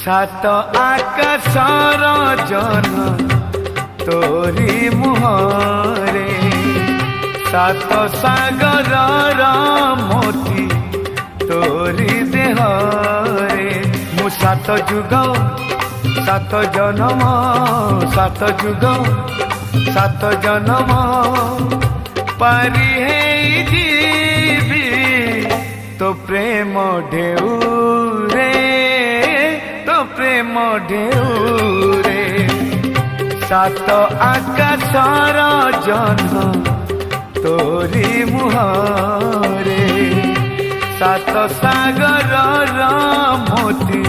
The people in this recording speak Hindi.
सात आकाशर जन तोरी मुहरे सात सागर मोती तोरी देहरे मु सात जुग सात जन्म सात जुग सात जन्म पारी है जीवी तो प्रेम ढेउरे तो प्रेम ढेउरे सात आकाशर जन्म तोरी मुहरे सात सागर मोती